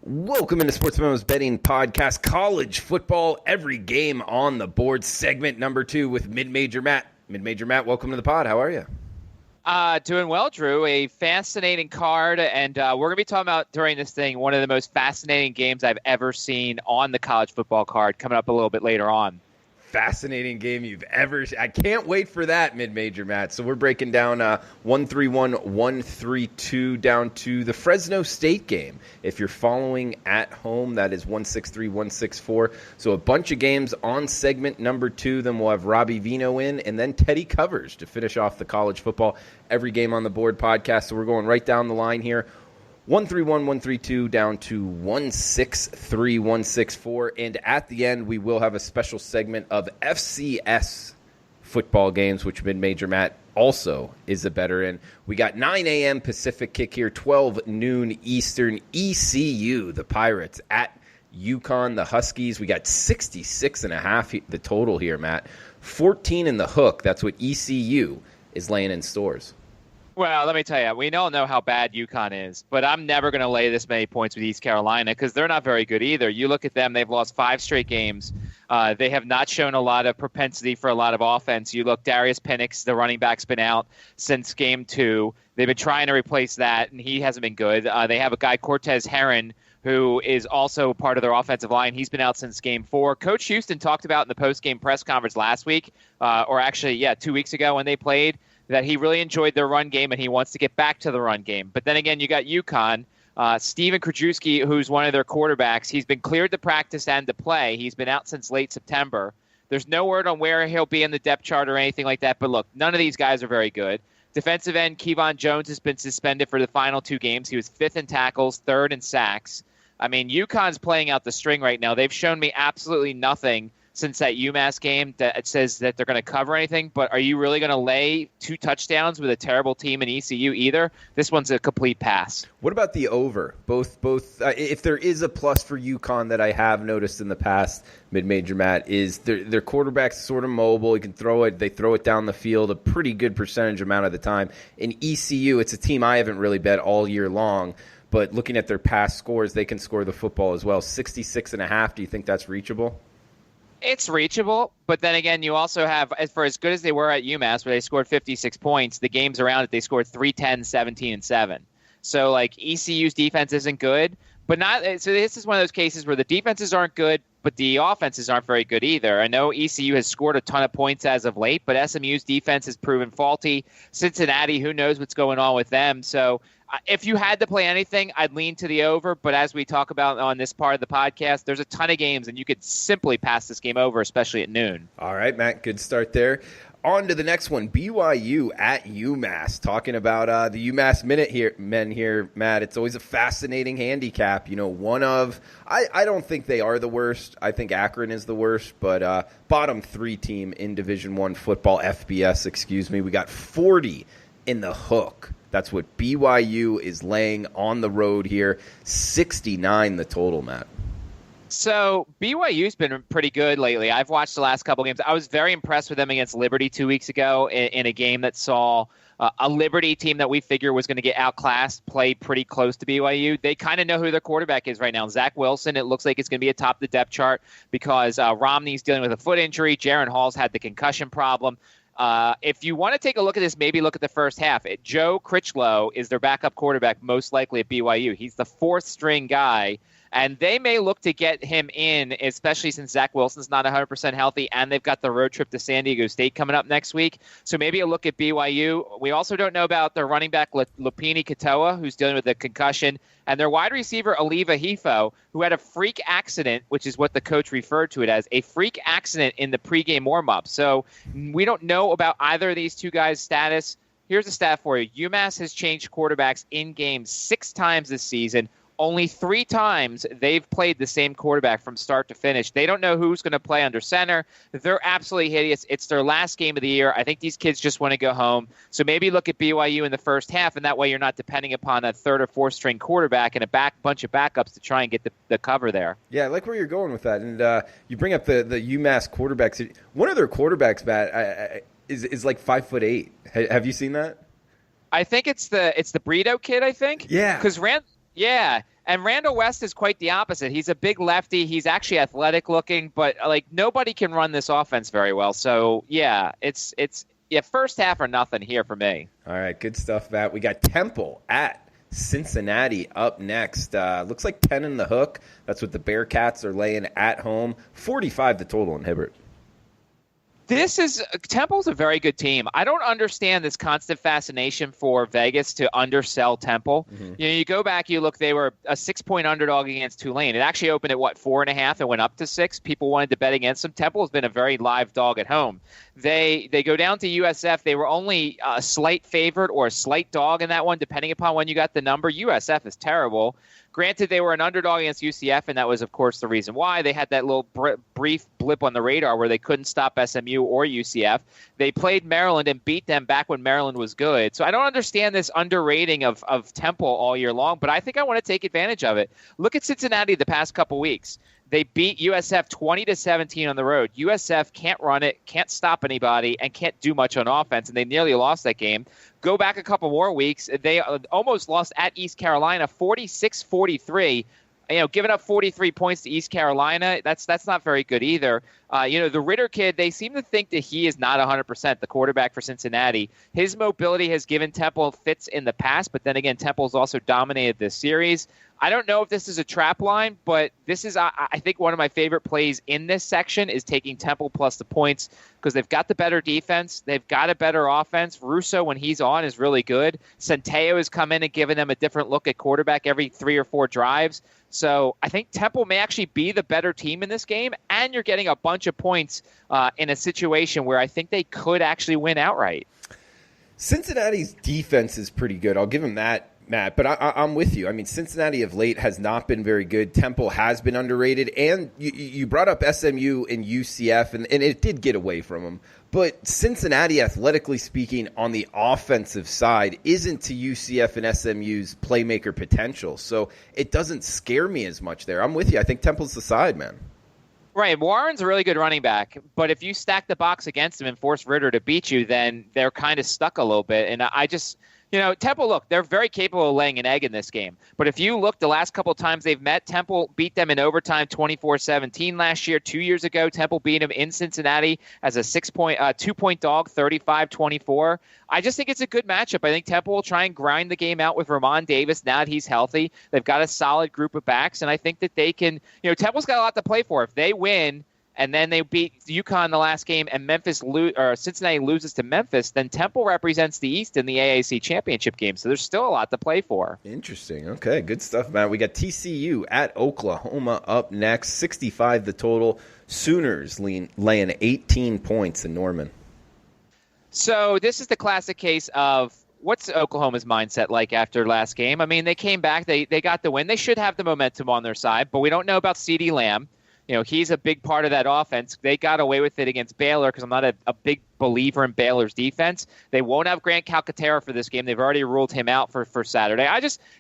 Welcome into Sports Memos Betting Podcast, college football, every game on the board, segment number 2 with Mid-Major Matt. Mid-Major Matt, welcome to the pod. How are you? Doing well, Drew. A fascinating card, and we're going to be talking about, during this thing, one of the most fascinating games I've ever seen on the college football card, coming up a little bit later on. Fascinating game you've ever seen. I can't wait for that, Mid-Major Matt. So we're breaking down 131, 132 down to the Fresno State game. If you're following at home, that is 163, 164. So a bunch of games on segment number 2. Then we'll have Robbie Vino in, and then Teddy Covers to finish off the college football every game on the board podcast. So we're going right down the line here. 131, 132 down to 163, 164. And at the end, we will have a special segment of FCS football games, which Mid-Major Matt also is a bettor in. We got 9 a.m. Pacific kick here, 12 noon Eastern. ECU, the Pirates, at UConn, the Huskies. We got 66.5 the total here, Matt. 14 in the hook. That's what ECU is laying in stores. Well, let me tell you, we all know how bad UConn is, but I'm never going to lay this many points with East Carolina because they're not very good either. You look at them, they've lost 5 straight games. They have not shown a lot of propensity for a lot of offense. You look, Darius Penix, the running back's been out since game 2. They've been trying to replace that, and he hasn't been good. They have a guy, Cortez Heron, who is also part of their offensive line. He's been out since game 4. Coach Houston talked about in the post-game press conference last week, 2 weeks ago when they played, that he really enjoyed their run game and he wants to get back to the run game. But then again, you got UConn. Steven Krajewski, who's one of their quarterbacks, he's been cleared to practice and to play. He's been out since late September. There's no word on where he'll be in the depth chart or anything like that. But look, none of these guys are very good. Defensive end Kevon Jones has been suspended for the final 2 games. He was 5th in tackles, 3rd in sacks. I mean, UConn's playing out the string right now. They've shown me absolutely nothing since that UMass game that it says that they're going to cover anything. But are you really going to lay 2 touchdowns with a terrible team in ECU either? This one's a complete pass. What about the over? Both. If there is a plus for UConn that I have noticed in the past, Mid-Major Matt, is their quarterback's sort of mobile. He can throw it. They throw it down the field a pretty good percentage amount of the time. In ECU, it's a team I haven't really bet all year long. But looking at their past scores, they can score the football as well. 66.5. Do you think that's reachable? It's reachable, but then again, you also have, for as good as they were at UMass, where they scored 56 points, the games around it, they scored 3-10, 17, and 7. So, like, ECU's defense isn't good, but not. So this is one of those cases where the defenses aren't good, but the offenses aren't very good either. I know ECU has scored a ton of points as of late, but SMU's defense has proven faulty. Cincinnati, who knows what's going on with them? So if you had to play anything, I'd lean to the over. But as we talk about on this part of the podcast, there's a ton of games, and you could simply pass this game over, especially at noon. All right, Matt, good start there. On to the next one, BYU at UMass. Talking about the UMass men here, Matt. It's always a fascinating handicap. You know, I don't think they are the worst. I think Akron is the worst, but bottom 3 team in Division I football, FBS, excuse me. We got 40 in the hook. That's what BYU is laying on the road here. 69 the total, Matt. So BYU's been pretty good lately. I've watched the last couple games. I was very impressed with them against Liberty 2 weeks ago in a game that saw a Liberty team that we figure was going to get outclassed play pretty close to BYU. They kind of know who their quarterback is right now. Zach Wilson, it looks like it's going to be atop the depth chart because Romney's dealing with a foot injury. Jaron Hall's had the concussion problem. If you want to take a look at this, maybe look at the first half. Joe Critchlow is their backup quarterback, most likely at BYU. He's the 4th string guy, and they may look to get him in, especially since Zach Wilson's not 100% healthy, and they've got the road trip to San Diego State coming up next week. So maybe a look at BYU. We also don't know about their running back, Lupini Katoa, who's dealing with a concussion, and their wide receiver, Oliva Hifo, who had a freak accident, which is what the coach referred to it as, a freak accident in the pregame warm-up. So we don't know about either of these 2 guys' status. Here's a stat for you. UMass has changed quarterbacks in games 6 times this season. Only 3 times they've played the same quarterback from start to finish. They don't know who's going to play under center. They're absolutely hideous. It's their last game of the year. I think these kids just want to go home. So maybe look at BYU in the first half, and that way you're not depending upon a 3rd or 4th string quarterback and a bunch of backups to try and get the cover there. Yeah, I like where you're going with that. And you bring up the UMass quarterbacks. One of their quarterbacks, Matt, is like 5'8". Have you seen that? I think it's the Brito kid, I think. Yeah. Because And Randall West is quite the opposite. He's a big lefty. He's actually athletic looking, but like nobody can run this offense very well. So yeah, it's first half or nothing here for me. All right, good stuff, Matt. We got Temple at Cincinnati up next. Looks like 10 in the hook. That's what the Bearcats are laying at home. 45 the total in Hibbert. Temple's a very good team. I don't understand this constant fascination for Vegas to undersell Temple. Mm-hmm. You go back, you look, they were a 6-point underdog against Tulane. It actually opened at 4.5 and went up to 6. People wanted to bet against them. Temple has been a very live dog at home. They go down to USF. They were only a slight favorite or a slight dog in that one, depending upon when you got the number. USF is terrible. Granted, they were an underdog against UCF, and that was, of course, the reason why. They had that little brief blip on the radar where they couldn't stop SMU or UCF. They played Maryland and beat them back when Maryland was good. So I don't understand this underrating of Temple all year long, but I think I want to take advantage of it. Look at Cincinnati the past couple weeks. They beat USF 20-17 on the road. USF can't run it, can't stop anybody, and can't do much on offense, and they nearly lost that game. Go back a couple more weeks. They almost lost at East Carolina 46-43. Giving up 43 points to East Carolina, that's not very good either. The Ritter kid, they seem to think that he is not 100%, the quarterback for Cincinnati. His mobility has given Temple fits in the past, but then again, Temple's also dominated this series. I don't know if this is a trap line, but this is, I think, one of my favorite plays in this section is taking Temple plus the points because they've got the better defense. They've got a better offense. Russo, when he's on, is really good. Centeo has come in and given them a different look at quarterback every 3 or 4 drives. So I think Temple may actually be the better team in this game, and you're getting a bunch of points in a situation where I think they could actually win outright. Cincinnati's defense is pretty good. I'll give them that, Matt, but I'm with you. I mean, Cincinnati of late has not been very good. Temple has been underrated, and you brought up SMU and UCF, and it did get away from them. But Cincinnati, athletically speaking, on the offensive side, isn't to UCF and SMU's playmaker potential. So it doesn't scare me as much there. I'm with you. I think Temple's the side, man. Right. Warren's a really good running back, but if you stack the box against him and force Ritter to beat you, then they're kind of stuck a little bit. And I just, Temple, look, they're very capable of laying an egg in this game. But if you look the last couple of times they've met, Temple beat them in overtime 24-17 last year. 2 years ago, Temple beat them in Cincinnati as a 2-point dog, 35-24. I just think it's a good matchup. I think Temple will try and grind the game out with Ramon Davis now that he's healthy. They've got a solid group of backs, and I think that they can, Temple's got a lot to play for. If they win, and then they beat UConn the last game, and Cincinnati loses to Memphis, then Temple represents the East in the AAC championship game. So there's still a lot to play for. Interesting. Okay, good stuff, Matt. We got TCU at Oklahoma up next. 65 the total. Sooners laying 18 points in Norman. So this is the classic case of what's Oklahoma's mindset like after last game? I mean, they came back. They got the win. They should have the momentum on their side, but we don't know about CeeDee Lamb. He's a big part of that offense. They got away with it against Baylor because I'm not a big believer in Baylor's defense. They won't have Grant Calcaterra for this game. They've already ruled him out for Saturday.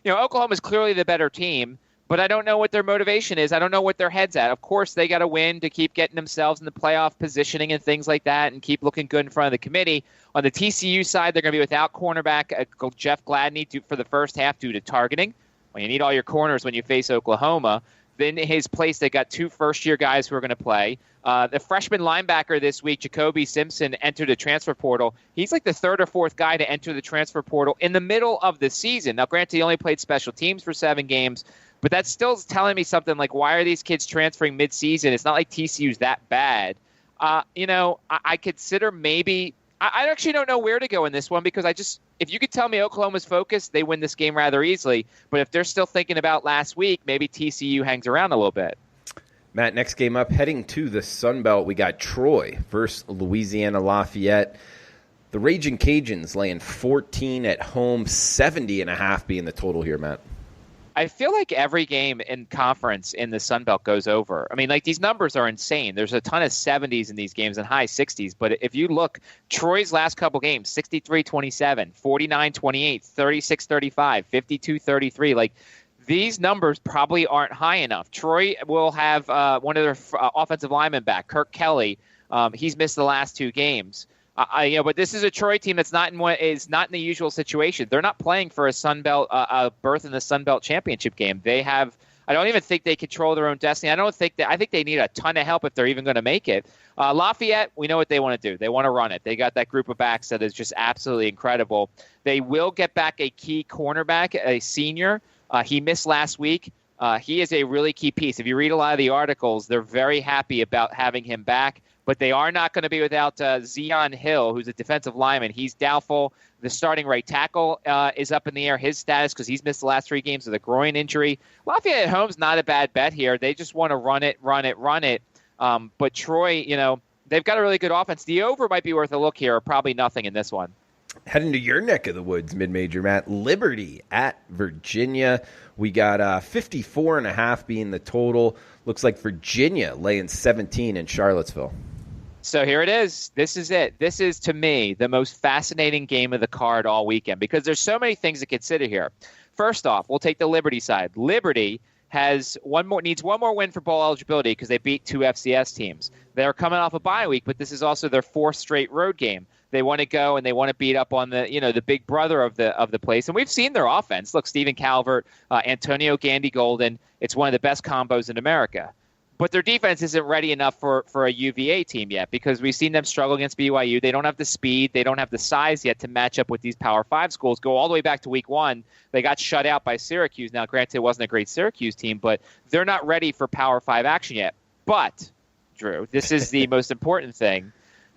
Oklahoma's clearly the better team, but I don't know what their motivation is. I don't know what their head's at. Of course, they got to win to keep getting themselves in the playoff positioning and things like that and keep looking good in front of the committee. On the TCU side, they're going to be without cornerback Jeff Gladney for the first half due to targeting. Well, you need all your corners when you face Oklahoma. Then in his place, they got 2 first-year guys who are going to play. The freshman linebacker this week, Jacoby Simpson, entered the transfer portal. He's like the 3rd or 4th guy to enter the transfer portal in the middle of the season. Now, granted, he only played special teams for 7 games, but that's still telling me something like, why are these kids transferring mid-season? It's not like TCU's that bad. I consider maybe – I actually don't know where to go in this one because if you could tell me Oklahoma's focused, they win this game rather easily. But if they're still thinking about last week, maybe TCU hangs around a little bit. Matt, next game up, heading to the Sun Belt, we got Troy versus Louisiana Lafayette. The Raging Cajuns laying 14 at home, 70.5 being the total here, Matt. I feel like every game in conference in the Sun Belt goes over. I mean, like, these numbers are insane. There's a ton of 70s in these games and high 60s. But if you look, Troy's last couple games, 63-27, 49-28, 36-35, 52-33. Like, these numbers probably aren't high enough. Troy will have one of their offensive linemen back, Kirk Kelly. He's missed the last 2 games. But this is a Troy team that's not in the usual situation. They're not playing for a Sun Belt a berth in the Sun Belt championship game. They have. I don't even think they control their own destiny. I think they need a ton of help if they're even going to make it. Lafayette, we know what they want to do. They want to run it. They got that group of backs that is just absolutely incredible. They will get back a key cornerback, a senior. He missed last week. He is a really key piece. If you read a lot of the articles, they're very happy about having him back. But they are not going to be without Zion Hill, who's a defensive lineman. He's doubtful. The starting right tackle is up in the air, his status, because he's missed the last 3 games with a groin injury. Lafayette at home's not a bad bet here. They just want to run it. But Troy, they've got a really good offense. The over might be worth a look here, or probably nothing in this one. Heading to your neck of the woods, mid-major, Matt. Liberty at Virginia. We got 54.5 being the total. Looks like Virginia laying 17 in Charlottesville. So here it is. This is it. This is, to me, the most fascinating game of the card all weekend because there's so many things to consider here. First off, we'll take the Liberty side. Liberty needs one more win for bowl eligibility because they beat 2 FCS teams. They're coming off a bye week, but this is also their 4th straight road game. They want to go and they want to beat up on the big brother of the place. And we've seen their offense. Look, Stephen Calvert, Antonio Gandy Golden. It's one of the best combos in America. But their defense isn't ready enough for a UVA team yet because we've seen them struggle against BYU. They don't have the speed. They don't have the size yet to match up with these Power 5 schools. Go all the way back to week 1. They got shut out by Syracuse. Now, granted, it wasn't a great Syracuse team, but they're not ready for Power 5 action yet. But, Drew, this is the most important thing.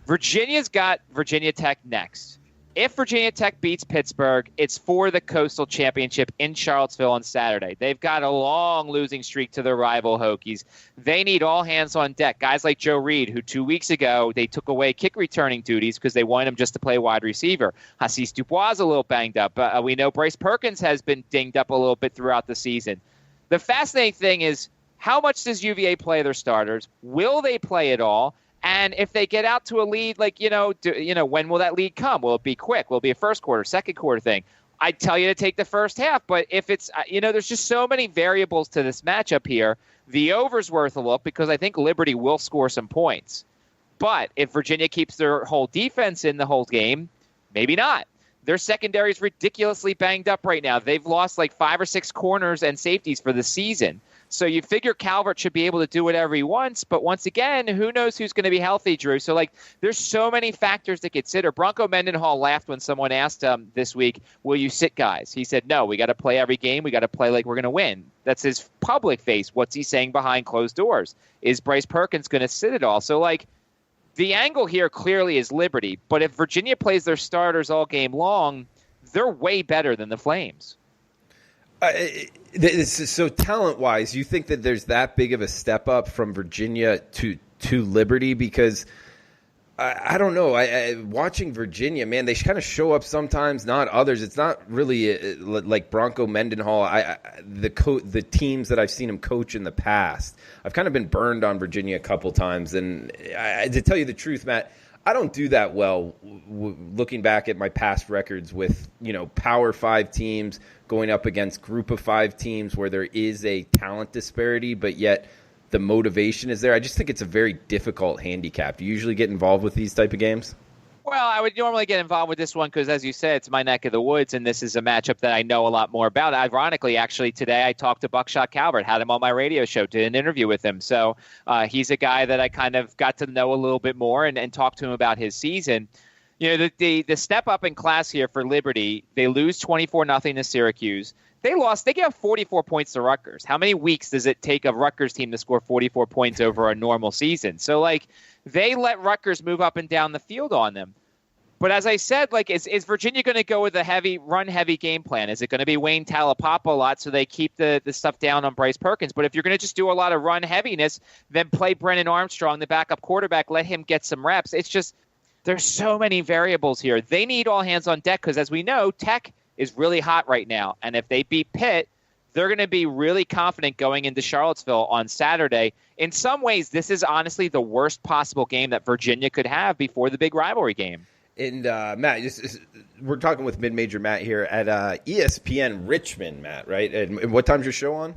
Virginia's got Virginia Tech next. If Virginia Tech beats Pittsburgh, it's for the Coastal Championship in Charlottesville on Saturday. They've got a long losing streak to their rival Hokies. They need all hands on deck. Guys like Joe Reed, who 2 weeks ago they took away kick returning duties because they wanted him just to play wide receiver. Hassis Dubois is a little banged up. We know Bryce Perkins has been dinged up a little bit throughout the season. The fascinating thing is, how much does UVA play their starters? Will they play at all? And if they get out to a lead, when will that lead come? Will it be quick? Will it be a first quarter, second quarter thing? I'd tell you to take the first half, but if it's, there's just so many variables to this matchup here. The over's worth a look because I think Liberty will score some points. But if Virginia keeps their whole defense in the whole game, maybe not. Their secondary is ridiculously banged up right now. They've lost like 5 or 6 corners and safeties for the season. So you figure Calvert should be able to do whatever he wants, but once again, who knows who's going to be healthy, Drew? So, there's so many factors to consider. Bronco Mendenhall laughed when someone asked him this week, will you sit guys? He said, no, we got to play every game. We got to play like we're going to win. That's his public face. What's he saying behind closed doors? Is Bryce Perkins going to sit it all? So, the angle here clearly is Liberty, but if Virginia plays their starters all game long, they're way better than the Flames. So talent-wise, you think that there's that big of a step up from Virginia to Liberty? Because I don't know. Watching Virginia, man, they kind of show up sometimes, not others. It's not really like Bronco Mendenhall. The teams that I've seen him coach in the past, I've kind of been burned on Virginia a couple times. And to tell you the truth, Matt, I don't do that well looking back at my past records with, Power 5 teams going up against Group of 5 teams where there is a talent disparity, but yet the motivation is there. I just think it's a very difficult handicap. Do you usually get involved with these type of games? Well, I would normally get involved with this one because, as you said, it's my neck of the woods, and this is a matchup that I know a lot more about. Ironically, actually, today I talked to Buckshot Calvert, had him on my radio show, did an interview with him. So he's a guy that I kind of got to know a little bit more and talk to him about his season. The step up in class here for Liberty, they lose 24-0 to Syracuse. They gave 44 points to Rutgers. How many weeks does it take a Rutgers team to score 44 points over a normal season? So, they let Rutgers move up and down the field on them. But as I said, is Virginia going to go with a run-heavy game plan? Is it going to be Wayne Talapapa a lot so they keep the stuff down on Bryce Perkins? But if you're going to just do a lot of run heaviness, then play Brennan Armstrong, the backup quarterback, let him get some reps. It's just there's so many variables here. They need all hands on deck because, as we know, Tech is really hot right now. And if they beat Pitt, they're going to be really confident going into Charlottesville on Saturday. In some ways, this is honestly the worst possible game that Virginia could have before the big rivalry game. And Matt, we're talking with mid-major Matt here at ESPN Richmond, Matt, right? And what time's your show on?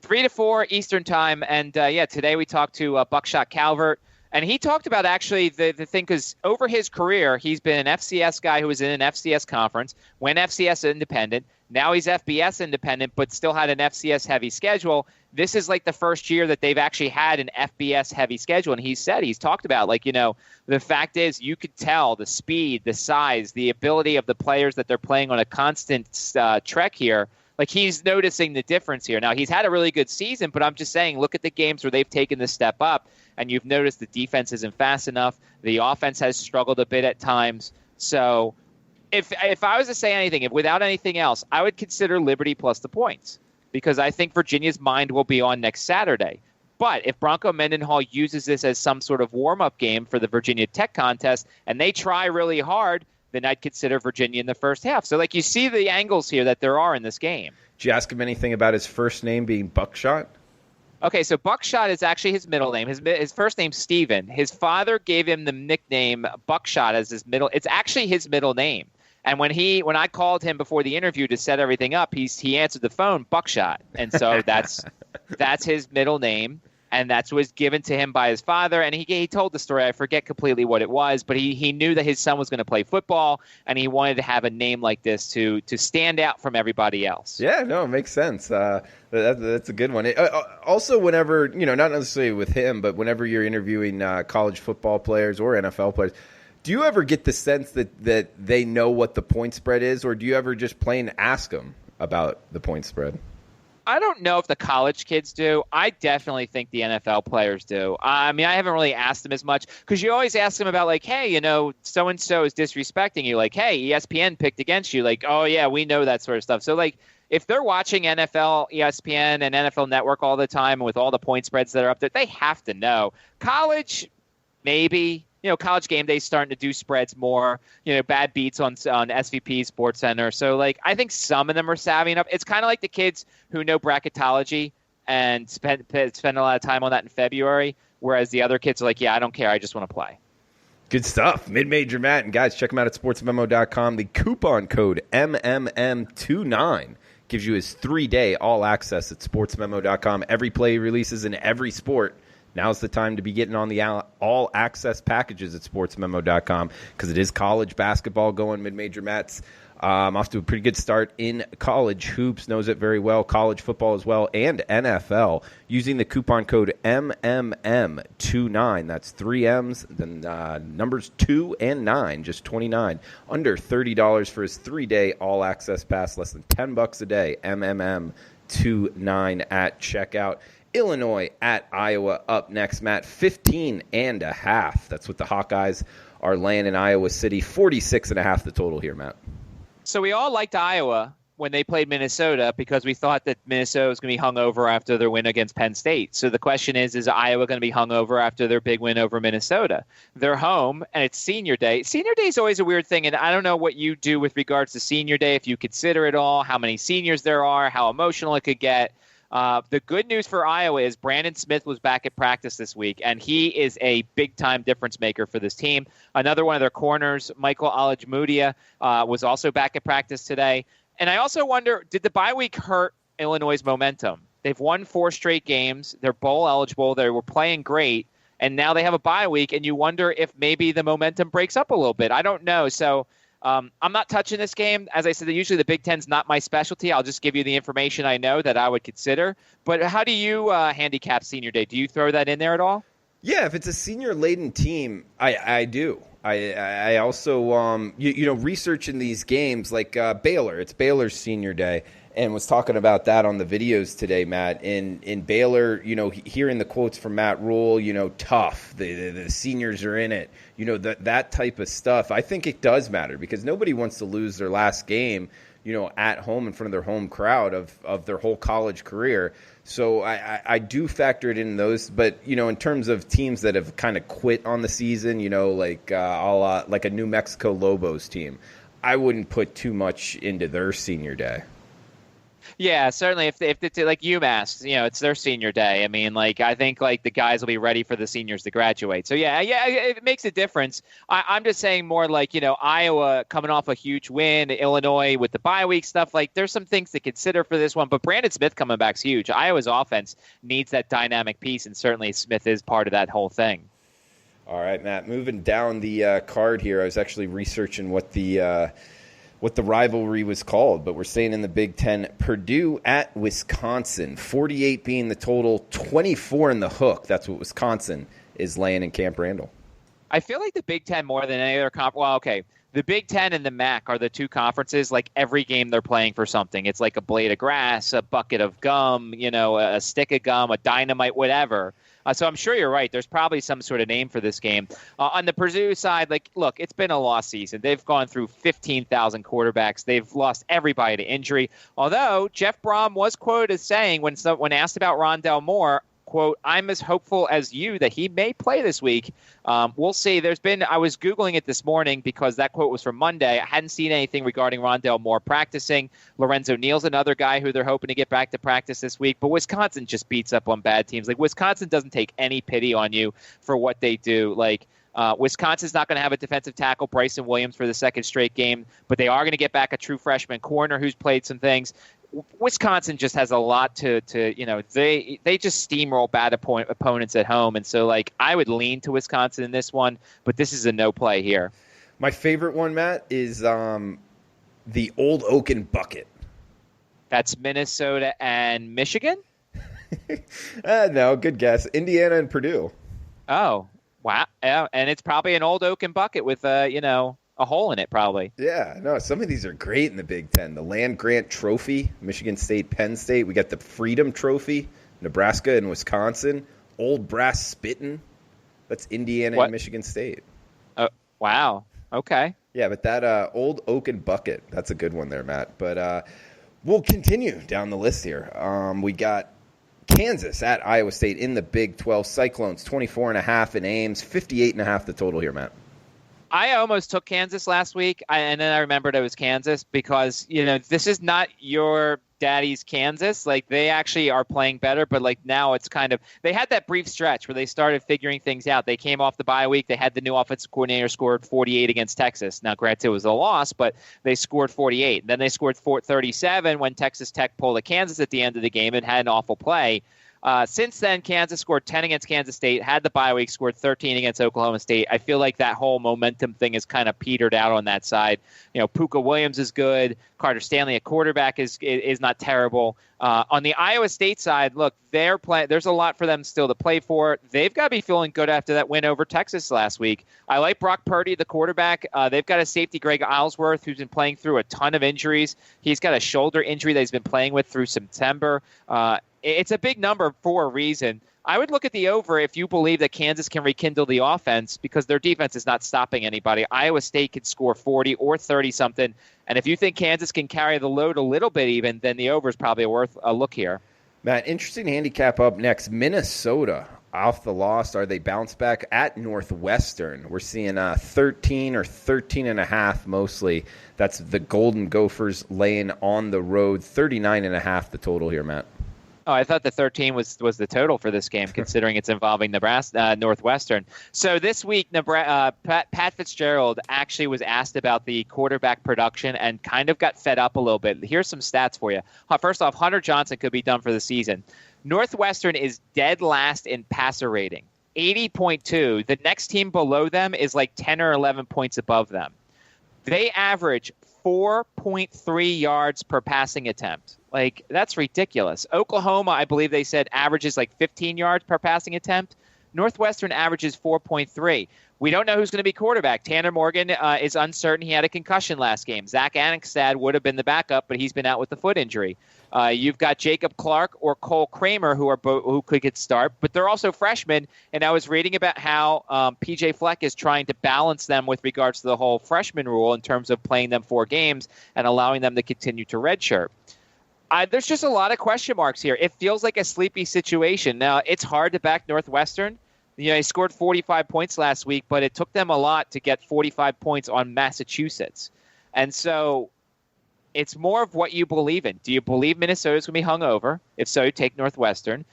3 to 4 Eastern time. And, today we talked to Buckshot Calvert. And he talked about actually the thing, because over his career, he's been an FCS guy who was in an FCS conference, went FCS independent. Now he's FBS independent, but still had an FCS heavy schedule. This is like the first year that they've actually had an FBS heavy schedule. And he's talked about, like, the fact is you could tell the speed, the size, the ability of the players that they're playing on a constant trek here. Like, he's noticing the difference here. Now, he's had a really good season, but I'm just saying, look at the games where they've taken the step up, and you've noticed the defense isn't fast enough. The offense has struggled a bit at times. So if I was to say anything, if without anything else, I would consider Liberty plus the points, because I think Virginia's mind will be on next Saturday. But if Bronco Mendenhall uses this as some sort of warm-up game for the Virginia Tech contest, and they try really hard, then I'd consider Virginia in the first half. So, like, you see the angles here that there are in this game. Did you ask him anything about his first name being Buckshot? Okay, so Buckshot is actually his middle name. His first name's Steven. His father gave him the nickname Buckshot as his middle. It's actually his middle name. And when I called him before the interview to set everything up, he answered the phone Buckshot, and so that's his middle name. And that's what was given to him by his father. And he told the story. I forget completely what it was, but he knew that his son was going to play football, and he wanted to have a name like this to stand out from everybody else. Yeah, no, it makes sense. That's a good one. Also, whenever, not necessarily with him, but whenever you're interviewing college football players or NFL players, do you ever get the sense that they know what the point spread is, or do you ever just plain ask them about the point spread? I don't know if the college kids do. I definitely think the NFL players do. I mean, I haven't really asked them as much, because you always ask them about, like, hey, so-and-so is disrespecting you. Like, hey, ESPN picked against you. Like, oh, yeah, we know that sort of stuff. So, like, if they're watching NFL, ESPN, and NFL Network all the time, and with all the point spreads that are up there, they have to know. College, maybe. College Game Day is starting to do spreads more, bad beats on SVP, Sports Center. So, like, I think some of them are savvy enough. It's kind of like the kids who know bracketology and spend a lot of time on that in February, whereas the other kids are like, yeah, I don't care. I just want to play. Good stuff. Mid-Major Matt. And, guys, check him out at sportsmemo.com. The coupon code MMM29 gives you his 3-day all access at sportsmemo.com. Every play he releases in every sport. Now's the time to be getting on the all-access packages at sportsmemo.com, because it is college basketball going. Mid-Major Matt's off to a pretty good start in college hoops, knows it very well, college football as well, and NFL, using the coupon code MMM29. That's 3 M's, then numbers 2 and 9, just $29. Under $30 for his 3-day all-access pass, less than $10 a day. MMM29 at checkout. Illinois at Iowa up next, Matt. 15.5. That's what the Hawkeyes are laying in Iowa City. 46.5 the total here, Matt. So we all liked Iowa when they played Minnesota, because we thought that Minnesota was going to be hungover after their win against Penn State. So the question is Iowa going to be hungover after their big win over Minnesota? They're home, and it's Senior Day. Senior Day is always a weird thing, and I don't know what you do with regards to Senior Day, if you consider it all, how many seniors there are, how emotional it could get. The good news for Iowa is Brandon Smith was back at practice this week, and he is a big-time difference maker for this team. Another one of their corners, Michael Alajmudia, was also back at practice today. And I also wonder, did the bye week hurt Illinois' momentum? They've won 4 straight games. They're bowl eligible. They were playing great, and now they have a bye week, and you wonder if maybe the momentum breaks up a little bit. I don't know. So I'm not touching this game. As I said, usually the Big Ten's not my specialty. I'll just give you the information I know that I would consider. But how do you handicap Senior Day? Do you throw that in there at all? Yeah, if it's a senior-laden team, I do. I also, researching these games like Baylor. It's Baylor's Senior Day, and was talking about that on the videos today, Matt. In Baylor, hearing the quotes from Matt Rule, tough. The seniors are in it. That type of stuff. I think it does matter, because nobody wants to lose their last game, at home in front of their home crowd of their whole college career. So I do factor it in those. But, in terms of teams that have kind of quit on the season, like a New Mexico Lobos team, I wouldn't put too much into their Senior Day. Yeah, certainly. If it's like UMass, it's their Senior Day. I mean, I think the guys will be ready for the seniors to graduate. So yeah, it makes a difference. I'm just saying more Iowa coming off a huge win, Illinois with the bye week stuff. There's some things to consider for this one. But Brandon Smith coming back's huge. Iowa's offense needs that dynamic piece, and certainly Smith is part of that whole thing. All right, Matt. Moving down the card here, I was actually researching what the rivalry was called, but we're staying in the Big Ten. Purdue at Wisconsin, 48 being the total, 24 in the hook. That's what Wisconsin is laying in Camp Randall. I feel like the Big Ten more than any other well, okay. The Big Ten and the MAC are the two conferences, like every game they're playing for something. It's like a blade of grass, a bucket of gum, a stick of gum, a dynamite, whatever. So I'm sure you're right. There's probably some sort of name for this game. On the Purdue side, look, it's been a lost season. They've gone through 15,000 quarterbacks. They've lost everybody to injury. Although Jeff Brom was quoted as saying when asked about Rondell Moore, quote, "I'm as hopeful as you that he may play this week." We'll see. I was Googling it this morning because that quote was from Monday. I hadn't seen anything regarding Rondell Moore practicing. Lorenzo Neal's another guy who they're hoping to get back to practice this week. But Wisconsin just beats up on bad teams. Wisconsin doesn't take any pity on you for what they do. Wisconsin's not going to have a defensive tackle, Bryson Williams, for the second straight game, but they are going to get back a true freshman corner who's played some things. Wisconsin just has a lot to they just steamroll bad opponents at home. And so, I would lean to Wisconsin in this one, but this is a no play here. My favorite one, Matt, is the Old Oaken Bucket. That's Minnesota and Michigan? No, good guess. Indiana and Purdue. Oh, wow. Yeah, and it's probably an Old Oaken Bucket with, a hole in it, probably. Yeah, no, some of these are great in the Big Ten. The Land Grant Trophy, Michigan State, Penn State. We got the Freedom Trophy, Nebraska and Wisconsin. Old Brass Spittin', that's Indiana and Michigan State. Wow. Okay. Yeah, but that Old Oaken Bucket, that's a good one there, Matt. But we'll continue down the list here. We got Kansas at Iowa State in the Big 12. Cyclones, 24.5 in Ames, 58.5 the total here, Matt. I almost took Kansas last week, and then I remembered it was Kansas because, this is not your daddy's Kansas. They actually are playing better, but now it's kind of – they had that brief stretch where they started figuring things out. They came off the bye week. They had the new offensive coordinator scored 48 against Texas. Now, granted, it was a loss, but they scored 48. Then they scored 37 when Texas Tech pulled a Kansas at the end of the game and had an awful play. Since then, Kansas scored 10 against Kansas State, had the bye week, scored 13 against Oklahoma State. I feel like that whole momentum thing is kind of petered out on that side. Puka Williams is good. Carter Stanley, a quarterback, is not terrible. On the Iowa State side, look, there's a lot for them still to play for. They've got to be feeling good after that win over Texas last week. I like Brock Purdy, the quarterback. They've got a safety, Greg Islesworth, who's been playing through a ton of injuries. He's got a shoulder injury that he's been playing with through September. It's a big number for a reason. I would look at the over if you believe that Kansas can rekindle the offense because their defense is not stopping anybody. Iowa State could score 40 or 30-something. And if you think Kansas can carry the load a little bit even, then the over is probably worth a look here. Matt, interesting handicap up next. Minnesota off the loss. Are they bounce back at Northwestern? We're seeing 13 or 13.5 mostly. That's the Golden Gophers laying on the road. 39.5 the total here, Matt. Oh, I thought the 13 was the total for this game, considering it's involving Nebraska, Northwestern. So this week, Pat Fitzgerald actually was asked about the quarterback production and kind of got fed up a little bit. Here's some stats for you. First off, Hunter Johnson could be done for the season. Northwestern is dead last in passer rating, 80.2. The next team below them is 10 or 11 points above them. They average 4.3 yards per passing attempt. That's ridiculous. Oklahoma, I believe they said, averages 15 yards per passing attempt. Northwestern averages 4.3. We don't know who's going to be quarterback. Tanner Morgan is uncertain. He had a concussion last game. Zach Anixstad would have been the backup, but he's been out with the foot injury. You've got Jacob Clark or Cole Kramer who could get start, but they're also freshmen. And I was reading about how P.J. Fleck is trying to balance them with regards to the whole freshman rule in terms of playing them 4 games and allowing them to continue to redshirt. There's just a lot of question marks here. It feels like a sleepy situation. Now, it's hard to back Northwestern. They scored 45 points last week, but it took them a lot to get 45 points on Massachusetts. And so it's more of what you believe in. Do you believe Minnesota's going to be hung over? If so, take Northwestern.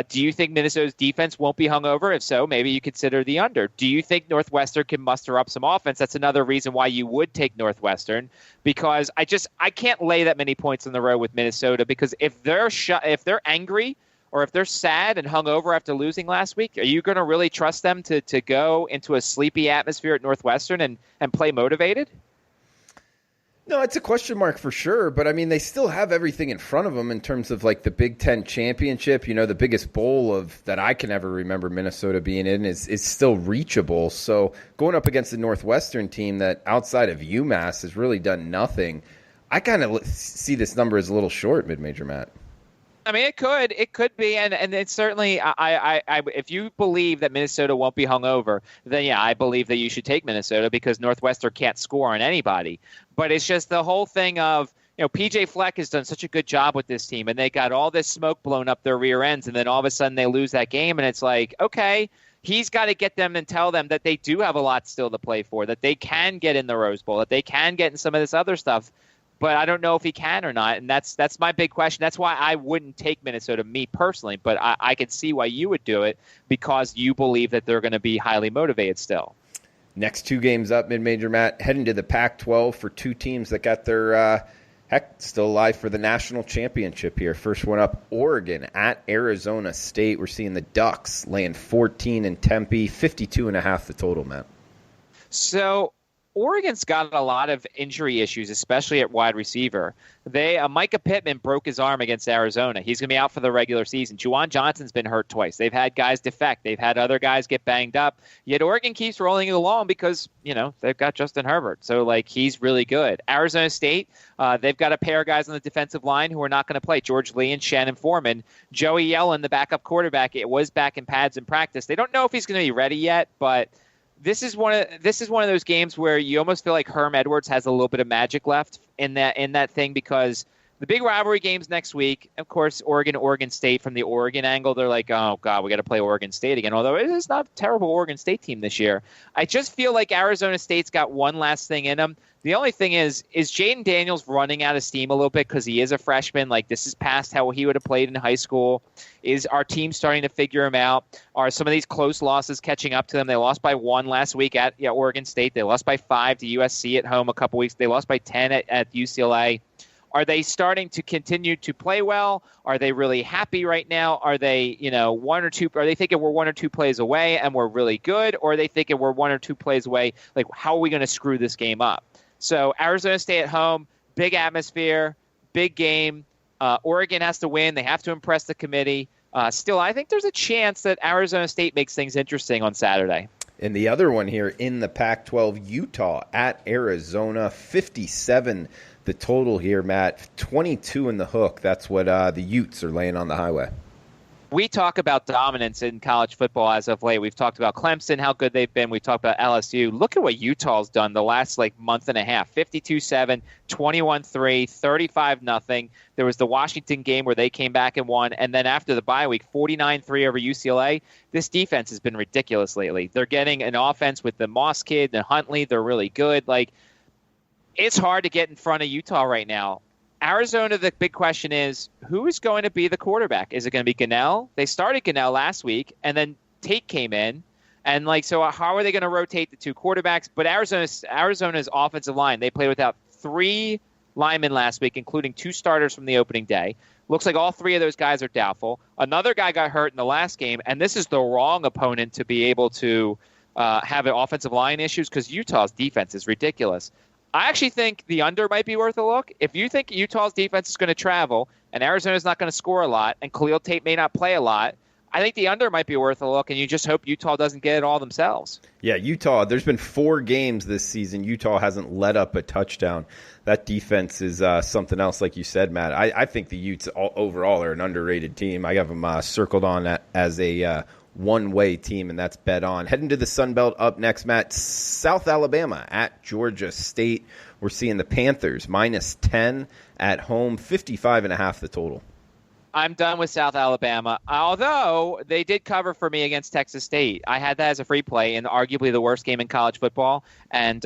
Do you think Minnesota's defense won't be hung over? If so, maybe you consider the under. Do you think Northwestern can muster up some offense? That's another reason why you would take Northwestern, because I can't lay that many points on the road with Minnesota, because if they're angry or if they're sad and hungover after losing last week, are you going to really trust them to go into a sleepy atmosphere at Northwestern and play motivated? No, it's a question mark for sure, but I mean, they still have everything in front of them in terms of like the Big Ten championship. You know, the biggest bowl of that I can ever remember Minnesota being in is still reachable. So going up against the Northwestern team that outside of UMass has really done nothing, I kind of see this number as a little short, mid-major Matt. I mean, it could be, and it's certainly. I if you believe that Minnesota won't be hungover, then yeah, I believe that you should take Minnesota because Northwestern can't score on anybody. But it's just the whole thing of, you know, PJ Fleck has done such a good job with this team, and they got all this smoke blown up their rear ends, and then all of a sudden they lose that game, and it's like, okay, he's got to get them and tell them that they do have a lot still to play for, that they can get in the Rose Bowl, that they can get in some of this other stuff. But I don't know if he can or not, and that's my big question. That's why I wouldn't take Minnesota, me personally, but I can see why you would do it because you believe that they're going to be highly motivated still. Next two games up, mid-major Matt, heading to the Pac-12 for two teams that got their still alive for the national championship here. First one up, Oregon at Arizona State. We're seeing the Ducks laying 14 in Tempe, 52.5 the total, Matt. So Oregon's got a lot of injury issues, especially at wide receiver. Micah Pittman broke his arm against Arizona. He's going to be out for the regular season. Juwan Johnson's been hurt twice. They've had guys defect. They've had other guys get banged up. Yet Oregon keeps rolling it along because, you know, they've got Justin Herbert. So, like, he's really good. Arizona State, they've got a pair of guys on the defensive line who are not going to play, George Lee and Shannon Foreman. Joey Yellen, the backup quarterback, it was back in pads and practice. They don't know if he's going to be ready yet, but This is one of those games where you almost feel like Herm Edwards has a little bit of magic left in that thing because the big rivalry games next week, of course, Oregon State from the Oregon angle, they're like, oh God, we got to play Oregon State again. Although it is not a terrible Oregon State team this year. I just feel like Arizona State's got one last thing in them. The only thing is Jaden Daniels running out of steam a little bit because he is a freshman. Like, this is past how he would have played in high school. Is our team starting to figure him out? Are some of these close losses catching up to them? They lost by 1 last week at Oregon State. They lost by 5 to USC at home a couple weeks. They lost by 10 at UCLA. Are they starting to continue to play well? Are they really happy right now? Are they, one or two? Are they thinking we're 1 or 2 plays away and we're really good? Or are they thinking we're 1 or 2 plays away? Like, how are we going to screw this game up? So Arizona State at home, big atmosphere, big game. Oregon has to win. They have to impress the committee. Still, I think there's a chance that Arizona State makes things interesting on Saturday. And the other one here in the Pac-12, Utah at Arizona, 57 the total here, Matt. 22 in the hook. That's what the Utes are laying on the highway. We talk about dominance in college football as of late. We've talked about Clemson, how good they've been. We've talked about LSU. Look at what Utah's done the last month and a half. 52-7, 21-3, 35-0. There was the Washington game where they came back and won. And then after the bye week, 49-3 over UCLA. This defense has been ridiculous lately. They're getting an offense with the Moss kid, the Huntley. They're really good. It's hard to get in front of Utah right now. Arizona, the big question is, who is going to be the quarterback? Is it going to be Gunnell? They started Gunnell last week, and then Tate came in. And, so how are they going to rotate the 2 quarterbacks? But Arizona's offensive line, they played without 3 linemen last week, including 2 starters from the opening day. Looks like all 3 of those guys are doubtful. Another guy got hurt in the last game, and this is the wrong opponent to be able to have an offensive line issues because Utah's defense is ridiculous. I actually think the under might be worth a look. If you think Utah's defense is going to travel and Arizona's not going to score a lot and Khalil Tate may not play a lot, I think the under might be worth a look, and you just hope Utah doesn't get it all themselves. Yeah, Utah, there's been 4 games this season. Utah hasn't let up a touchdown. That defense is something else, like you said, Matt. I think the Utes overall are an underrated team. I have them circled on as a one-way team, and that's bet on. Heading to the Sun Belt up next, Matt. South Alabama at Georgia State. We're seeing the Panthers -10 at home, 55.5 the total. I'm done with South Alabama, although they did cover for me against Texas State. I had that as a free play in arguably the worst game in college football. And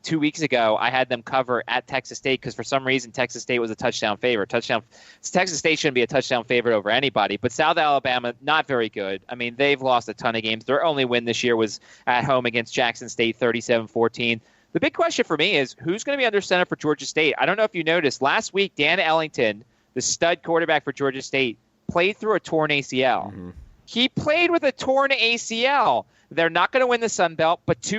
2 weeks ago, I had them cover at Texas State because for some reason Texas State was a touchdown favorite. Texas State shouldn't be a touchdown favorite over anybody, but South Alabama, not very good. I mean, they've lost a ton of games. Their only win this year was at home against Jackson State, 37-14. The big question for me is who's going to be under center for Georgia State? I don't know if you noticed. Last week, Dan Ellington, the stud quarterback for Georgia State, played through a torn ACL. Mm-hmm. He played with a torn ACL. They're not going to win the Sun Belt, but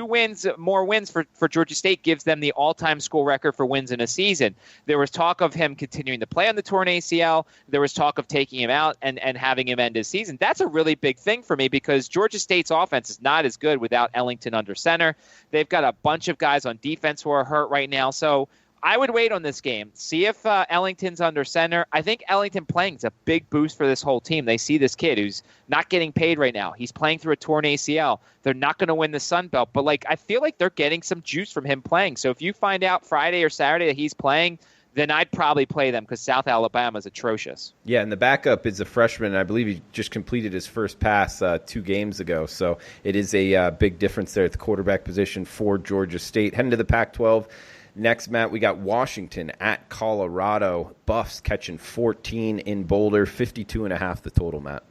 more wins for Georgia State gives them the all-time school record for wins in a season. There was talk of him continuing to play on the torn ACL. There was talk of taking him out and having him end his season. That's a really big thing for me because Georgia State's offense is not as good without Ellington under center. They've got a bunch of guys on defense who are hurt right now. So I would wait on this game. See if Ellington's under center. I think Ellington playing is a big boost for this whole team. They see this kid who's not getting paid right now. He's playing through a torn ACL. They're not going to win the Sun Belt, but I feel like they're getting some juice from him playing. So if you find out Friday or Saturday that he's playing, then I'd probably play them because South Alabama is atrocious. Yeah, and the backup is a freshman. I believe he just completed his first pass 2 games ago. So it is a big difference there at the quarterback position for Georgia State. Heading to the Pac-12. Next, Matt, we got Washington at Colorado. Buffs catching 14 in Boulder, 52.5 the total, Matt.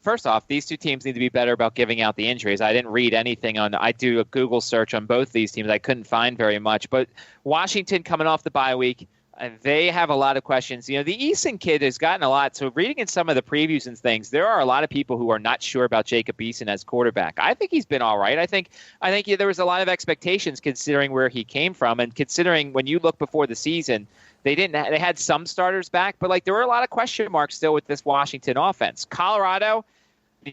First off, these two teams need to be better about giving out the injuries. I didn't read anything I do a Google search on both these teams. I couldn't find very much. But Washington coming off the bye week, they have a lot of questions. The Eason kid has gotten a lot. So reading in some of the previews and things, there are a lot of people who are not sure about Jacob Eason as quarterback. I think he's been all right. I think there was a lot of expectations considering where he came from and considering when you look before the season, they had some starters back, but there were a lot of question marks still with this Washington offense. Colorado,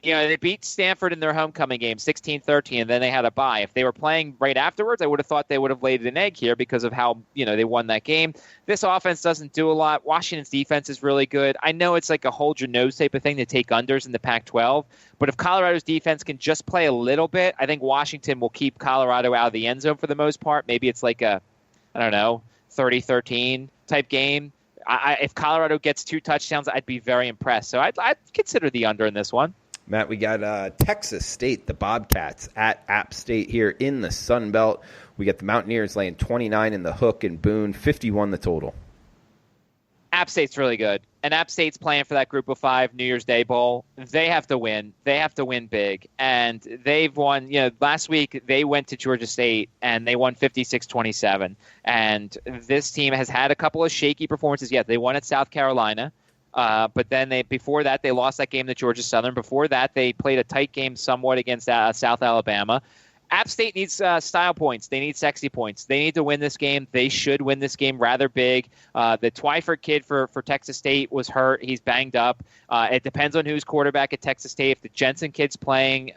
they beat Stanford in their homecoming game 16-13, and then they had a bye. If they were playing right afterwards, I would have thought they would have laid an egg here because of how they won that game. This offense doesn't do a lot. Washington's defense is really good. I know it's like a hold your nose type of thing to take unders in the Pac-12, but if Colorado's defense can just play a little bit, I think Washington will keep Colorado out of the end zone for the most part. Maybe it's like a, 30-13 type game. If Colorado gets 2 touchdowns, I'd be very impressed. So I'd consider the under in this one. Matt, we got Texas State, the Bobcats, at App State here in the Sun Belt. We got the Mountaineers laying 29 in the Hook and Boone, 51 the total. App State's really good. And App State's playing for that Group of 5 New Year's Day Bowl. They have to win. They have to win big. And they've won, last week they went to Georgia State and they won 56-27. And this team has had a couple of shaky performances. Yes, they won at South Carolina. But then before that, they lost that game to Georgia Southern. Before that, they played a tight game somewhat against South Alabama. App State needs style points. They need sexy points. They need to win this game. They should win this game rather big. The Twyford kid for Texas State was hurt. He's banged up. It depends on who's quarterback at Texas State. If the Jensen kid's playing,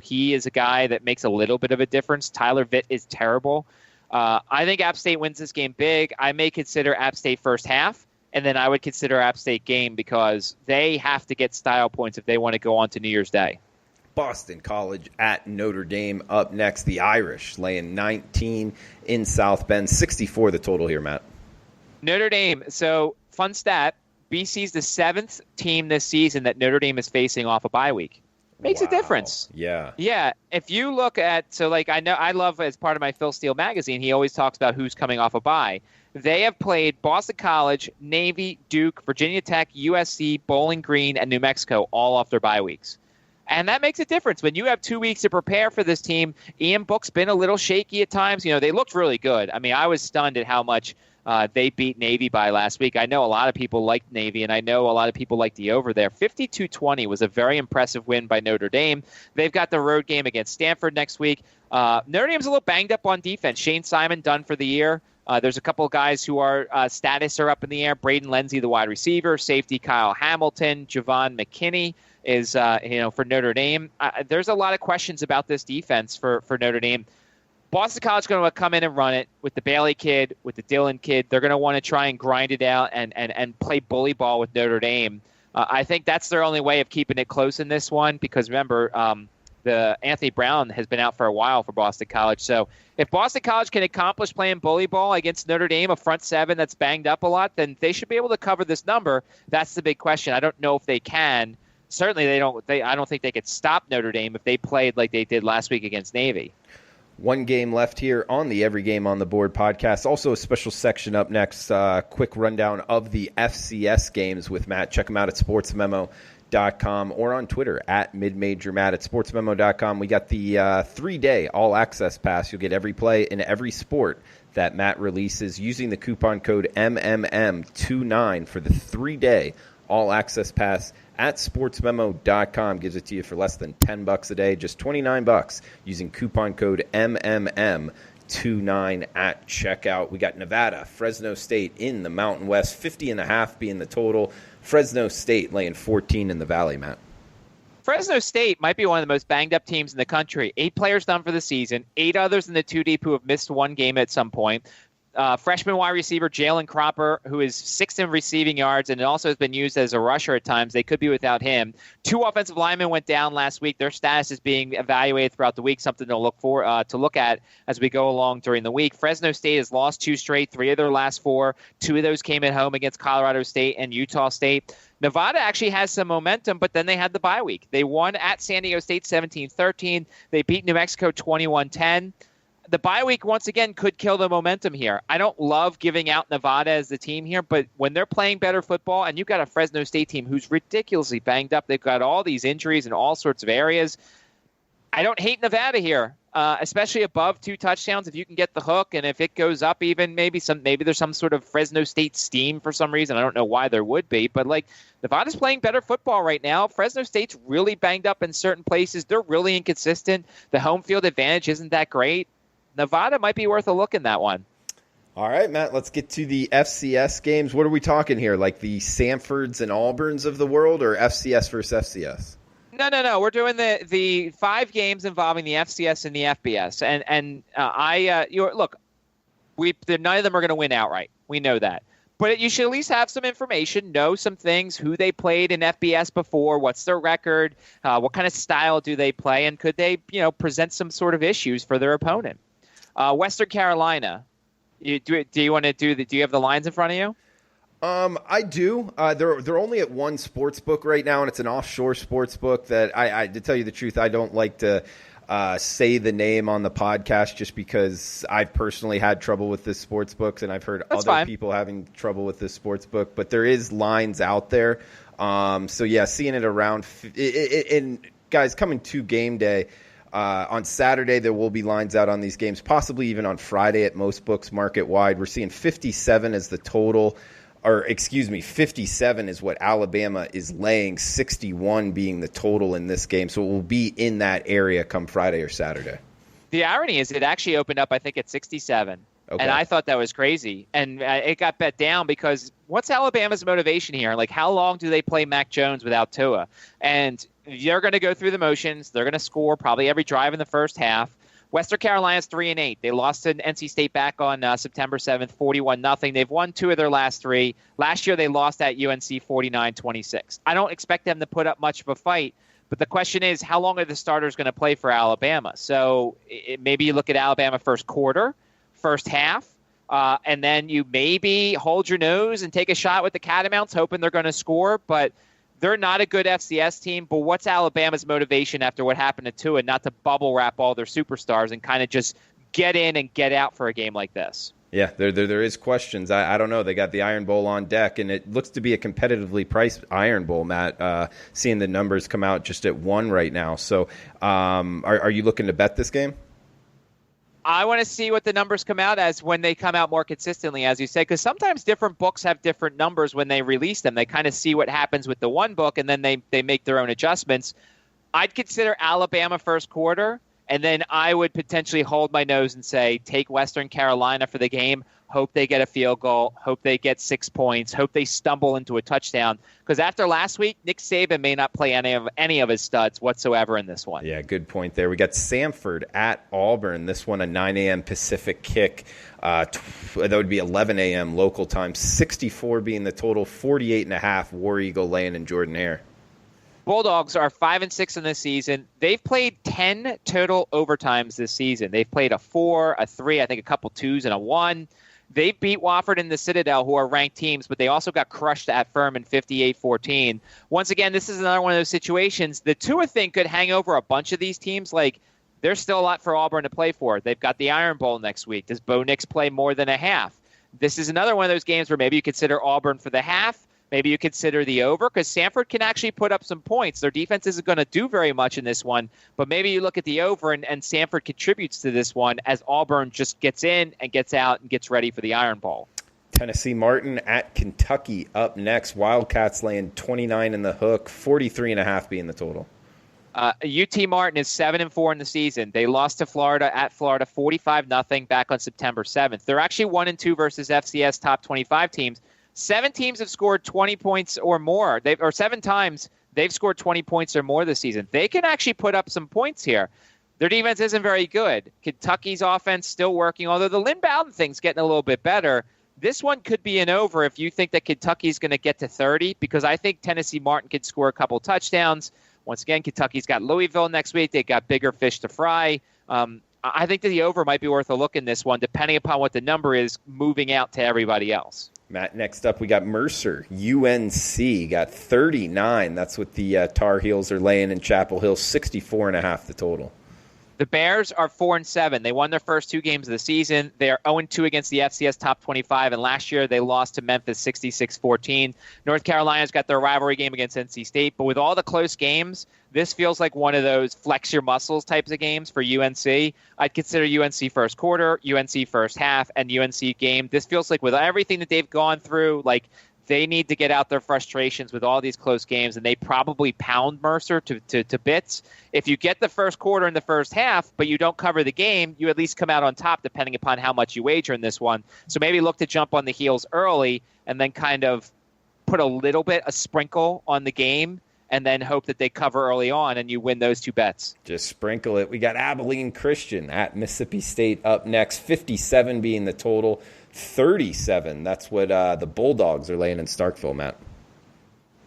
he is a guy that makes a little bit of a difference. Tyler Vitt is terrible. I think App State wins this game big. I may consider App State first half. And then I would consider App State game because they have to get style points if they want to go on to New Year's Day. Boston College at Notre Dame up next. The Irish laying 19 in South Bend. 64 the total here, Matt. Notre Dame. So, fun stat. BC's the 7th team this season that Notre Dame is facing off a bye week. Makes a difference. Yeah. Yeah. If you look at, I love as part of my Phil Steele magazine, he always talks about who's coming off a bye. They have played Boston College, Navy, Duke, Virginia Tech, USC, Bowling Green, and New Mexico all off their bye weeks. And that makes a difference. When you have 2 weeks to prepare for this team, Ian Book's been a little shaky at times. They looked really good. I mean, I was stunned at how much they beat Navy by last week. I know a lot of people liked Navy, and I know a lot of people liked the over there. 52-20 was a very impressive win by Notre Dame. They've got the road game against Stanford next week. Notre Dame's a little banged up on defense. Shane Simon done for the year. There's a couple of guys who are status are up in the air. Braden Lenzy, the wide receiver, safety Kyle Hamilton, Javon McKinney is for Notre Dame. There's a lot of questions about this defense for Notre Dame. Boston College is going to come in and run it with the Bailey kid, with the Dillon kid. They're going to want to try and grind it out and play bully ball with Notre Dame. I think that's their only way of keeping it close in this one because remember, the Anthony Brown has been out for a while for Boston College. So if Boston College can accomplish playing bully ball against Notre Dame, a front seven that's banged up a lot, then they should be able to cover this number. That's the big question. I don't know if they can. Certainly they don't. I don't think they could stop Notre Dame if they played like they did last week against Navy. One game left here on the Every Game on the Board podcast. Also a special section up next. Quick rundown of the FCS games with Matt. Check them out at sportsmemo.com or on Twitter at midmajormatt at sportsmemo.com. We got the 3-day all-access pass. You'll get every play in every sport that Matt releases using the coupon code MMM29 for the 3-day All Access Pass at sportsmemo.com. Gives it to you for less than $10 a day, just $29 using coupon code MMM29 at checkout. We got Nevada, Fresno State in the Mountain West, 50.5 being the total. Fresno State laying 14 in the Valley, Matt. Fresno State might be one of the most banged-up teams in the country. 8 players done for the season, 8 others in the 2 deep who have missed one game at some point. Freshman wide receiver Jalen Cropper, who is 6th in receiving yards and also has been used as a rusher at times. They could be without him. 2 offensive linemen went down last week. Their status is being evaluated throughout the week, something to look at as we go along during the week. Fresno State has lost 2 straight, 3 of their last 4. 2 of those came at home against Colorado State and Utah State. Nevada actually has some momentum, but then they had the bye week. They won at San Diego State 17-13. They beat New Mexico 21-10. The bye week, once again, could kill the momentum here. I don't love giving out Nevada as the team here, but when they're playing better football, and you've got a Fresno State team who's ridiculously banged up, they've got all these injuries in all sorts of areas. I don't hate Nevada here, especially above 2 touchdowns if you can get the hook, and if it goes up even, maybe there's some sort of Fresno State steam for some reason. I don't know why there would be, but Nevada's playing better football right now. Fresno State's really banged up in certain places. They're really inconsistent. The home field advantage isn't that great. Nevada might be worth a look in that one. All right, Matt, let's get to the FCS games. What are we talking here? Like the Samfords and Auburns of the world, or FCS versus FCS? No. We're doing the 5 games involving the FCS and the FBS. Look, none of them are going to win outright. We know that. But you should at least have some information, know some things, who they played in FBS before, what's their record, what kind of style do they play, and could they, present some sort of issues for their opponent. Western Carolina. Do you have the lines in front of you? I do. They're only at one sports book right now, and it's an offshore sports book that I to tell you the truth, I don't like to say the name on the podcast just because I've personally had trouble with this sports book, and I've heard other people having trouble with this sports book. But there is lines out there. So yeah, seeing it around. And guys, coming to game day. On Saturday, there will be lines out on these games, possibly even on Friday at most books market-wide. We're seeing 57 as the total, 57 is what Alabama is laying, 61 being the total in this game. So it will be in that area come Friday or Saturday. The irony is it actually opened up, I think, at 67. Okay. And I thought that was crazy. And it got bet down because what's Alabama's motivation here? Like, how long do they play Mac Jones without Tua? And they're going to go through the motions. They're going to score probably every drive in the first half. Western Carolina's 3-8. They lost to NC State back on September 7th, 41-0. They've won 2 of their last 3. Last year they lost at UNC 49-26. I don't expect them to put up much of a fight, but the question is, how long are the starters going to play for Alabama? So maybe you look at Alabama first quarter, first half, and then you maybe hold your nose and take a shot with the Catamounts, hoping they're going to score, but they're not a good FCS team. But what's Alabama's motivation after what happened to Tua, not to bubble wrap all their superstars and kind of just get in and get out for a game like this? Yeah, there is questions. I don't know. They got the Iron Bowl on deck, and it looks to be a competitively priced Iron Bowl, Matt, seeing the numbers come out just at 1 right now. So are you looking to bet this game? I want to see what the numbers come out as when they come out more consistently, as you say, because sometimes different books have different numbers when they release them. They kind of see what happens with the one book, and then they make their own adjustments. I'd consider Alabama first quarter, and then I would potentially hold my nose and say take Western Carolina for the game, hope they get a field goal, hope they get 6 points, hope they stumble into a touchdown. Because after last week, Nick Saban may not play any of his studs whatsoever in this one. Yeah, good point there. We got Samford at Auburn. This one a 9 a.m. Pacific kick. That would be 11 a.m. local time. 64 being the total, 48.5 War Eagle laying in Jordan-Hare. Bulldogs are 5-6 in this season. They've played 10 total overtimes this season. They've played a 4, a 3, I think a couple 2s, and a 1. They beat Wofford and the Citadel, who are ranked teams, but they also got crushed at Furman 58-14. Once again, this is another one of those situations. The Tua thing could hang over a bunch of these teams. Like, there's still a lot for Auburn to play for. They've got the Iron Bowl next week. Does Bo Nix play more than a half? This is another one of those games where maybe you consider Auburn for the half. Maybe you consider the over because Samford can actually put up some points. Their defense isn't going to do very much in this one, but maybe you look at the over and Samford contributes to this one as Auburn just gets in and gets out and gets ready for the Iron Bowl. Tennessee Martin at Kentucky up next. Wildcats laying 29 in the hook, 43.5 being the total. UT Martin is 7-4 in the season. They lost to Florida at Florida 45-0 back on September 7th. They're actually 1-2 versus FCS top 25 teams. 7 teams have scored 20 points or more. 7 times they've scored 20 points or more this season. They can actually put up some points here. Their defense isn't very good. Kentucky's offense still working, although the Lynn Bowden thing's getting a little bit better. This one could be an over if you think that Kentucky's going to get to 30, because I think Tennessee Martin could score a couple touchdowns. Once again, Kentucky's got Louisville next week. They've got bigger fish to fry. I think that the over might be worth a look in this one, depending upon what the number is moving out to everybody else. Matt, next up we got Mercer. UNC got 39. That's what the Tar Heels are laying in Chapel Hill, 64.5 the total. The Bears are 4-7. They won their first 2 games of the season. They are 0-2 against the FCS top 25, and last year they lost to Memphis 66-14. North Carolina's got their rivalry game against NC State, but with all the close games, this feels like one of those flex your muscles types of games for UNC. I'd consider UNC first quarter, UNC first half, and UNC game. This feels like with everything that they've gone through, like they need to get out their frustrations with all these close games, and they probably pound Mercer to bits. If you get the first quarter and the first half, but you don't cover the game, you at least come out on top depending upon how much you wager in this one. So maybe look to jump on the heels early and then kind of put a sprinkle on the game, and then hope that they cover early on and you win those 2 bets. Just sprinkle it. We got Abilene Christian at Mississippi State up next, 57 being the total, 37. That's what the Bulldogs are laying in Starkville, Matt.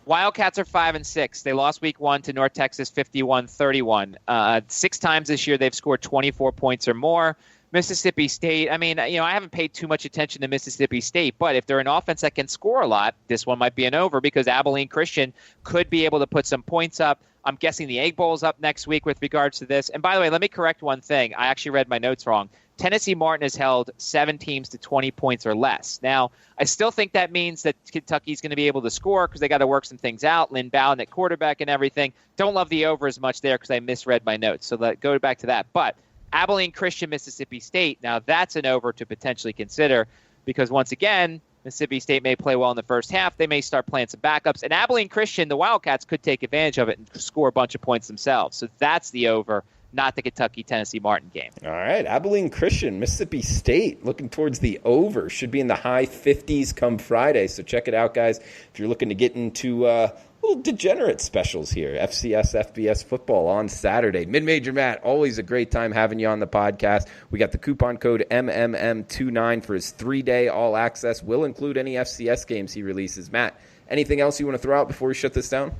Wildcats are 5-6. They lost week 1 to North Texas 51-31. 6 times this year they've scored 24 points or more. Mississippi State, I mean, I haven't paid too much attention to Mississippi State, but if they're an offense that can score a lot, this one might be an over because Abilene Christian could be able to put some points up. I'm guessing the Egg Bowl's up next week with regards to this. And by the way, let me correct one thing. I actually read my notes wrong. Tennessee Martin has held 7 teams to 20 points or less. Now, I still think that means that Kentucky's going to be able to score because they got to work some things out. Lynn Bowden at quarterback and everything. Don't love the over as much there because I misread my notes. So go back to that. But Abilene Christian, Mississippi State, now that's an over to potentially consider because once again, Mississippi State may play well in the first half. They may start playing some backups. And Abilene Christian, the Wildcats, could take advantage of it and score a bunch of points themselves. So that's the over, not the Kentucky-Tennessee Martin game. All right, Abilene Christian, Mississippi State, looking towards the over. Should be in the high 50s come Friday. So check it out, guys. If you're looking to get into little degenerate specials here. FCS, FBS football on Saturday. Mid-Major Matt, always a great time having you on the podcast. We got the coupon code MMM29 for his 3-day all access. Will include any FCS games he releases. Matt, anything else you want to throw out before we shut this down?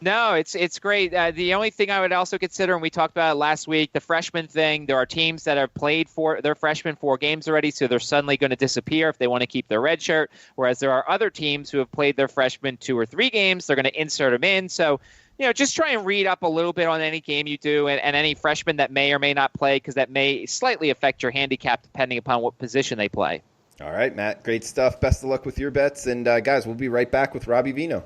No, it's great. The only thing I would also consider, and we talked about it last week, the freshman thing. There are teams that have played for their freshmen 4 games already, so they're suddenly going to disappear if they want to keep their red shirt. Whereas there are other teams who have played their freshmen 2 or 3 games. They're going to insert them in. So, just try and read up a little bit on any game you do and any freshman that may or may not play because that may slightly affect your handicap depending upon what position they play. All right, Matt, great stuff. Best of luck with your bets. And, guys, we'll be right back with Robbie Vino.